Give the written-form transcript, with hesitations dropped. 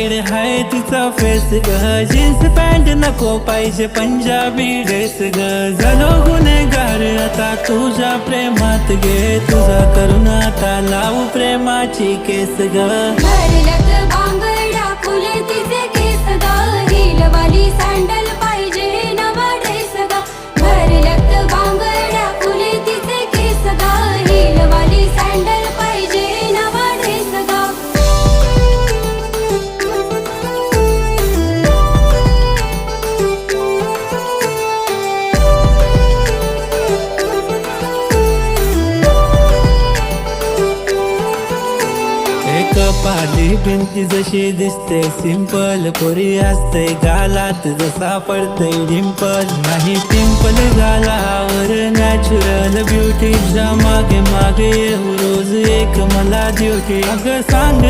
Side हाय तिचा face ग, jeans pant नको पाहिजे पंजाबी ड्रेस ग. झालो गुन्हेगार आता तुझ्या प्रेमात गे, तुझा करून आता लावू प्रेमाची केस ग. भरल्यात बांगड्या फुले तिचे केस ग, हिलवाली सँडल पाहिजे नवा ड्रेस ग. भरल्यात बांगड्या फुले तिचे केस ग, हिलवाली सँडल पाहिजे नवा ड्रेस ग. पाली भिंती जशी दिसते सिंपल, पोरी असते गालात जसा पडते डिंपल. नाही पिंपल गालावर नॅचरल ब्युटीच्या मागे मागे येऊ रोज एक मला ड्युटी. अग सांग